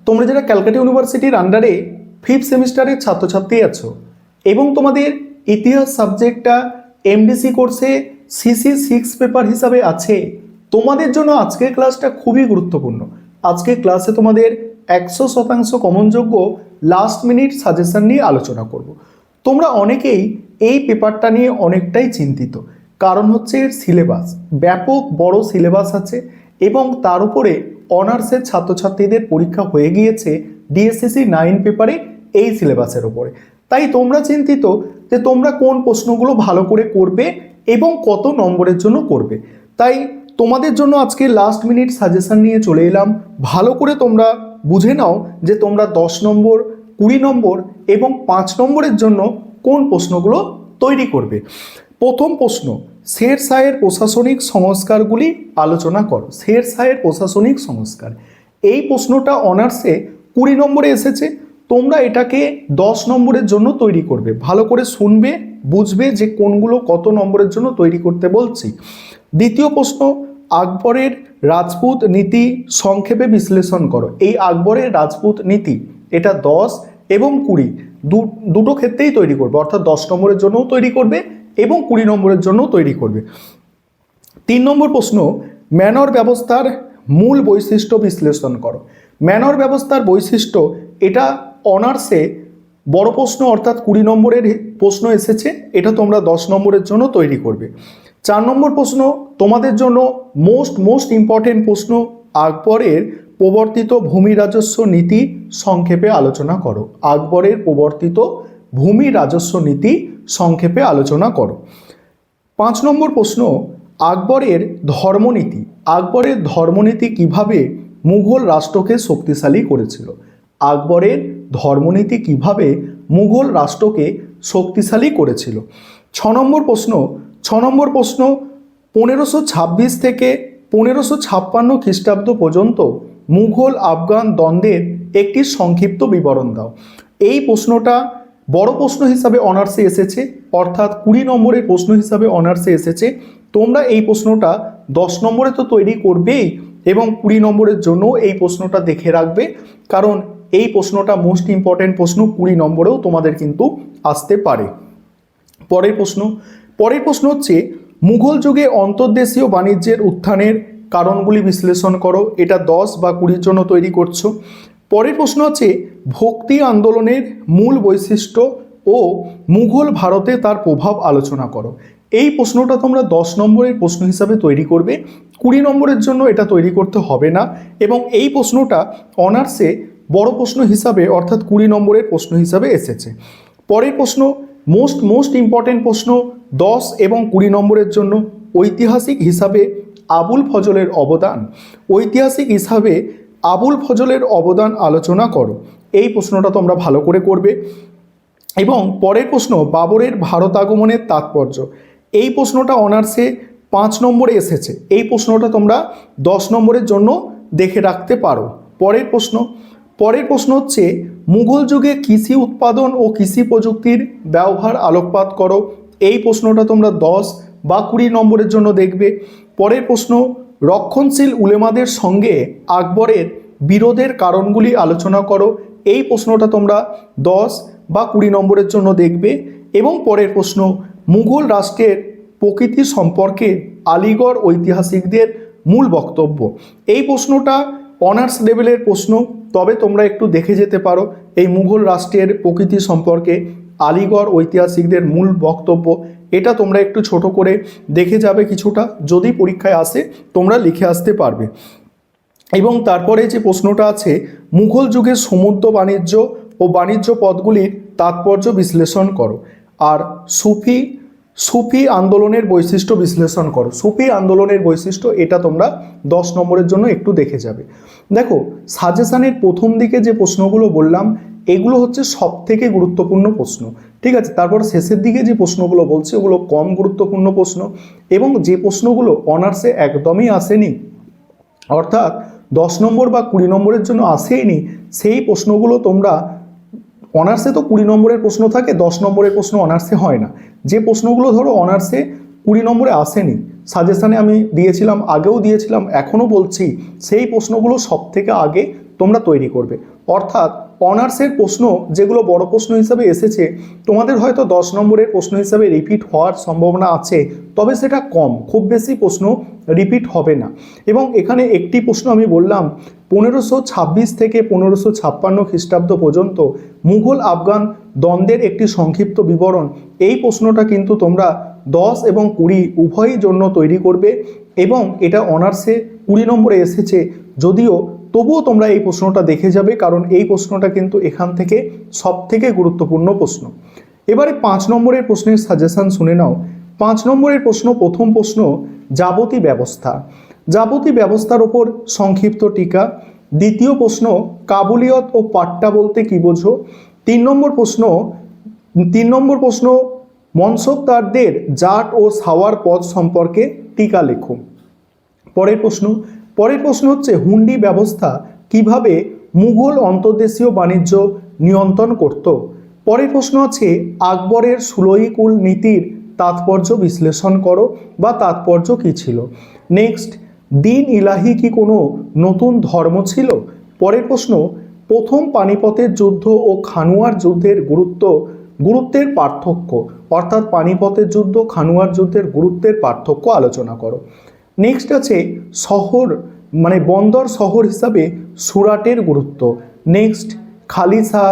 তোমরা যারা ক্যালকাটা ইউনিভার্সিটির আন্ডারে 5th সেমিস্টারের ছাত্রছাত্রী আছো এবং তোমাদের ইতিহাস সাবজেক্টটা এমডিসি কোর্সে CC6 পেপার হিসাবে আছে, তোমাদের জন্য আজকের ক্লাসটা খুবই গুরুত্বপূর্ণ। আজকের ক্লাসে তোমাদের 100% কমনযোগ্য লাস্ট মিনিট সাজেশন নিয়ে আলোচনা করব। তোমরা অনেকেই এই পেপারটা নিয়ে অনেকটাই চিন্তিত, কারণ হচ্ছে এর সিলেবাস ব্যাপক বড় সিলেবাস আছে এবং তার উপরে অনার্সের ছাত্রছাত্রীদের পরীক্ষা হয়ে গিয়েছে DSCC 9 পেপারে এই সিলেবাসের উপরে। তাই তোমরা চিন্তিত যে তোমরা কোন প্রশ্নগুলো ভালো করে করবে এবং কত নম্বরের জন্য করবে। তাই তোমাদের জন্য আজকে লাস্ট মিনিট সাজেশন নিয়ে চলে এলাম। ভালো করে তোমরা বুঝে নাও যে তোমরা 10 নম্বর, 20 নম্বর এবং 5 নম্বরের জন্য কোন প্রশ্নগুলো তৈরি করবে। প্রথম প্রশ্ন, শের শাহের প্রশাসনিক সংস্কারগুলি আলোচনা করো। শের শাহের প্রশাসনিক সংস্কার, এই প্রশ্নটা অনার্সে 20 নম্বরে এসেছে। তোমরা এটাকে 10 নম্বরের জন্য তৈরি করবে। ভালো করে শুনবে, বুঝবে যে কোনগুলো কত নম্বরের জন্য তৈরি করতে বলছি। দ্বিতীয় প্রশ্ন, আকবরের রাজপুত নীতি সংক্ষেপে বিশ্লেষণ করো। এই আকবরের রাজপুত নীতি এটা 10 এবং 20 দুটো ক্ষেত্রেই তৈরি করবে, অর্থাৎ 10 নম্বরের জন্যও তৈরি করবে এবং 20 নম্বরের জন্যও তৈরি করবে। 3 নম্বর প্রশ্ন, ম্যানর ব্যবস্থার মূল বৈশিষ্ট্য বিশ্লেষণ করো। ম্যানর ব্যবস্থার বৈশিষ্ট্য এটা অনার্সে বড় প্রশ্ন, অর্থাৎ 20 নম্বরের প্রশ্ন এসেছে, এটা তোমরা 10 নম্বরের জন্য তৈরি করবে। 4 নম্বর প্রশ্ন তোমাদের জন্য মোস্ট ইম্পর্টেন্ট প্রশ্ন, আকবরের প্রবর্তিত ভূমি রাজস্ব নীতি সংক্ষেপে আলোচনা করো। আকবরের প্রবর্তিত ভূমি রাজস্ব নীতি সংক্ষেপে আলোচনা করো। 5 নম্বর প্রশ্ন, আকবরের ধর্মনীতি। আকবরের ধর্মনীতি কিভাবে মুঘল রাষ্ট্রকে শক্তিশালী করেছিল। আকবরের ধর্মনীতি কিভাবে মুঘল রাষ্ট্রকে শক্তিশালী করেছিল। 6 নম্বর প্রশ্ন 1526 থেকে 1556 খ্রিস্টাব্দ পর্যন্ত মুঘল আফগান দ্বন্দ্বের একটি সংক্ষিপ্ত বিবরণ দাও। এই প্রশ্নটা বড় প্রশ্ন হিসাবে অনার্সে এসেছে, অর্থাৎ 20 নম্বরের প্রশ্ন হিসাবে অনার্সে এসেছে। তোমরা এই প্রশ্নটা 10 নম্বরে তো তৈরি করবেই এবং 20 নম্বরের জন্য এই প্রশ্নটা দেখে রাখবে, কারণ এই প্রশ্নটা মোস্ট ইম্পর্টেন্ট প্রশ্ন, 20 নম্বরেও তোমাদের কিন্তু আসতে পারে। পরের প্রশ্ন হচ্ছে, মুঘল যুগে অন্তর্দেশীয় বাণিজ্যের উত্থানের কারণগুলি বিশ্লেষণ করো। এটা 10 বা 20 জন্য তৈরি করছো। পরের প্রশ্ন হচ্ছে, ভক্তি আন্দোলনের মূল বৈশিষ্ট্য ও মুঘল ভারতে তার প্রভাব আলোচনা করো। এই প্রশ্নটা তোমরা 10 নম্বরের প্রশ্ন হিসাবে তৈরি করবে, 20 নম্বরের জন্য এটা তৈরি করতে হবে না। এবং এই প্রশ্নটা অনার্সে বড় প্রশ্ন হিসাবে, অর্থাৎ 20 নম্বরের প্রশ্ন হিসাবে এসেছে। পরের প্রশ্ন মোস্ট ইম্পর্টেন্ট প্রশ্ন 10 এবং 20 নম্বরের জন্য, ঐতিহাসিক হিসাবে আবুল ফজলের অবদান। ঐতিহাসিক হিসাবে আবুল ফজলের অবদান আলোচনা করো। এই প্রশ্নটা তোমরা ভালো করে করবে। এবং পরের প্রশ্ন, বাবরের ভারত আগমনের তাৎপর্য। এই প্রশ্নটা অনার্সে 5 নম্বরে এসেছে। এই প্রশ্নটা তোমরা 10 নম্বরের জন্য দেখে রাখতে পারো। পরের প্রশ্ন হচ্ছে, মুঘল যুগে কৃষি উৎপাদন ও কৃষি প্রযুক্তির ব্যবহার আলোকপাত করো। এই প্রশ্নটা তোমরা 10 বা 20 নম্বরের জন্য দেখবে। পরের প্রশ্ন, রক্ষণশীল উলেমাদের সঙ্গে আকবরের বিরোধের কারণগুলি আলোচনা করো। এই প্রশ্নটা তোমরা 10 বা 20 নম্বরের জন্য দেখবে। এবং পরের প্রশ্ন, মুঘল রাষ্ট্রের প্রকৃতি সম্পর্কে আলিগড় ঐতিহাসিকদের মূল বক্তব্য। এই প্রশ্নটা অনার্স লেভেলের প্রশ্ন, তবে তোমরা একটু দেখে যেতে পারো। এই মুঘল রাষ্ট্রের প্রকৃতি সম্পর্কে আলিগড় ঐতিহাসিকদের মূল বক্তব্য, এটা তোমরা একটু ছোট করে দেখে যাবে কিছুটা, যদি পরীক্ষায় আসে তোমরা লিখে আসতে পারবে। এবং তারপরে যে প্রশ্নটা আছে, মুঘল যুগের সমুদ্র বাণিজ্য ও বাণিজ্য পথগুলির তাৎপর্য বিশ্লেষণ করো। আর সুফি আন্দোলনের বৈশিষ্ট্য বিশ্লেষণ করো। সুফি আন্দোলনের বৈশিষ্ট্য, এটা তোমরা 10 নম্বরের জন্য একটু দেখে যাবে। দেখো, সাজেশনের প্রথম দিকে যে প্রশ্নগুলো বললাম এগুলো হচ্ছে সব থেকে গুরুত্বপূর্ণ প্রশ্ন, ঠিক আছে। তারপর শেষের দিকে যে প্রশ্নগুলো বলছি ওগুলো কম গুরুত্বপূর্ণ প্রশ্ন, এবং যে প্রশ্নগুলো অনার্সে একদমই আসেনি, অর্থাৎ 10 নম্বর বা 20 নম্বরের জন্য আসেইনি, সেই প্রশ্নগুলো তোমরা, অনার্সে তো 20 নম্বরের প্রশ্ন থাকে, 10 নম্বরের প্রশ্ন অনার্সে হয় না। যে প্রশ্নগুলো ধরো অনার্সে 20 নম্বরে আসেনি, সাজেশানে আমি দিয়েছিলাম, আগেও দিয়েছিলাম, এখনও বলছি, সেই প্রশ্নগুলো সব থেকে আগে তোমরা তৈরি করবে। অর্থাৎ অনার্সের প্রশ্ন যেগুলো বড় প্রশ্ন হিসাবে এসেছে, তোমাদের হয়তো 10 নম্বরের প্রশ্ন হিসাবে রিপিট হওয়ার সম্ভাবনা আছে, তবে সেটা কম, খুব বেশি প্রশ্ন রিপিট হবে না। এবং এখানে একটি প্রশ্ন আমি বললাম 1526 থেকে 1556 খ্রিস্টাব্দ পর্যন্ত মুঘল আফগান দ্বন্দ্বের একটি সংক্ষিপ্ত বিবরণ। এই প্রশ্নটা কিন্তু তোমরা 10 এবং 20 উভয়ই জন্য তৈরি করবে এবং এটা অনার্সে 20 নম্বরে এসেছে, যদিও তবুও তোমরা এই প্রশ্নটা দেখে যাবে, কারণ এই প্রশ্নটা কিন্তু এখান থেকে সবথেকে গুরুত্বপূর্ণ প্রশ্ন। এবারে 5 নম্বরের প্রশ্নের সাজেশন শুনে নাও। 5 নম্বরের প্রশ্ন, প্রথম প্রশ্ন যাবতী ব্যবস্থা। যাবতী ব্যবস্থার ওপর সংক্ষিপ্ত টিকা। দ্বিতীয় প্রশ্ন কাবুলিয়ত ও পাট্টা বলতে কি বোঝো। 3 নম্বর প্রশ্ন মনসবদারদের জাট ও সাওয়ার পদ সম্পর্কে টিকা লেখো। পরের প্রশ্ন হচ্ছে হুন্ডি ব্যবস্থা কিভাবে মুঘল অন্তর্দেশীয় বাণিজ্য নিয়ন্ত্রণ করত। পরের প্রশ্ন আছে আকবরের সুলয়কুল নীতির তাৎপর্য বিশ্লেষণ করো বা তাৎপর্য কি ছিল। নেক্সট, দিন ইলাহি কি কোনো নতুন ধর্ম ছিল। পরের প্রশ্ন প্রথম পানিপথের যুদ্ধ ও খানুয়ার যুদ্ধের গুরুত্বের পার্থক্য, অর্থাৎ পানিপথের যুদ্ধ খানুয়ার যুদ্ধের গুরুত্বের পার্থক্য আলোচনা করো। নেক্সট আছে শহর বন্দর শহর হিসাবে সুরাটের গুরুত্ব। নেক্সট, খালিসা,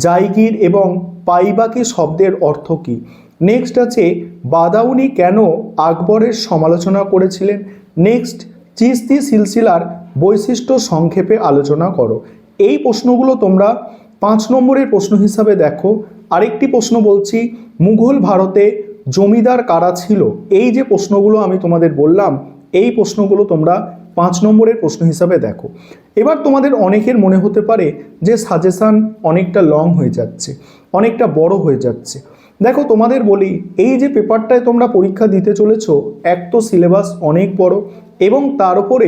জাইগির এবং পাইবাকি শব্দের অর্থ কী। নেক্সট আছে বাদাউনি কেন আকবরের সমালোচনা করেছিলেন। নেক্সট, চিশতি সিলসিলার বৈশিষ্ট্য সংক্ষেপে আলোচনা করো। এই প্রশ্নগুলো তোমরা 5 নম্বরের প্রশ্ন হিসাবে দেখো। আরেকটি প্রশ্ন বলছি, মুঘল ভারতে জমিদার কারা ছিল। এই যে প্রশ্নগুলো আমি তোমাদের বললাম, এই প্রশ্নগুলো তোমরা 5 নম্বরের প্রশ্ন হিসাবে দেখো। এবার তোমাদের অনেকের মনে হতে পারে যে সাজেশান অনেকটা লং হয়ে যাচ্ছে, অনেকটা বড় হয়ে যাচ্ছে। দেখো তোমাদের বলি, এই যে পেপারটায় তোমরা পরীক্ষা দিতে চলেছো, এক তো সিলেবাস অনেক বড় এবং তার উপরে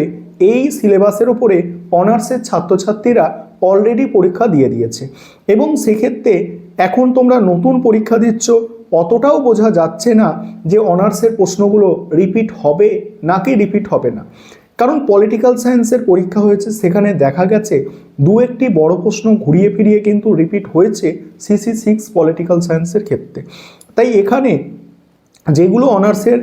এই সিলেবাসের উপরে অনার্সের ছাত্রছাত্রীরা অলরেডি পরীক্ষা দিয়ে দিয়েছে এবং সেক্ষেত্রে এখন তোমরা নতুন পরীক্ষা দিচ্ছ, অতটাও বোঝা যাচ্ছে না যে অনার্সের প্রশ্নগুলো রিপিট হবে নাকি রিপিট হবে না। কারণ পলিটিক্যাল সায়েন্সের পরীক্ষা হয়েছে, সেখানে দেখা গেছে 2-1টি বড় প্রশ্ন ঘুরিয়ে ফিরিয়ে কিন্তু রিপিট হয়েছে সিসি 6 পলিটিক্যাল সায়েন্সের ক্ষেত্রে। তাই এখানে যেগুলো অনার্সের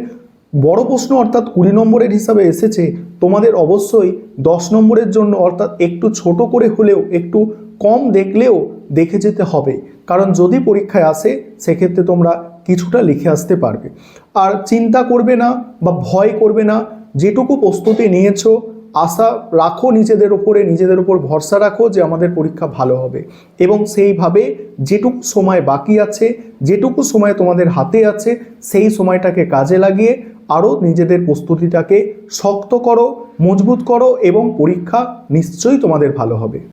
বড় প্রশ্ন অর্থাৎ 20 নম্বরের হিসাবে এসেছে, তোমাদের অবশ্যই 10 নম্বরের জন্য অর্থাৎ একটু ছোট করে হলেও, একটু কম দেখলেও দেখে যেতে হবে, কারণ যদি পরীক্ষায় আসে সেক্ষেত্রে তোমরা কিছুটা লিখে আসতে পারবে। আর চিন্তা করবে না বা ভয় করবে না, যেটুকু প্রস্তুতি নিয়েছো আশা রাখো নিজেদের ওপর ভরসা রাখো যে আমাদের পরীক্ষা ভালো হবে এবং সেইভাবে যেটুকু সময় বাকি আছে, যেটুকু সময় তোমাদের হাতে আছে, সেই সময়টাকে কাজে লাগিয়ে আরও নিজেদের প্রস্তুতিটাকে শক্ত করো, মজবুত করো এবং পরীক্ষা নিশ্চয়ই তোমাদের ভালো হবে।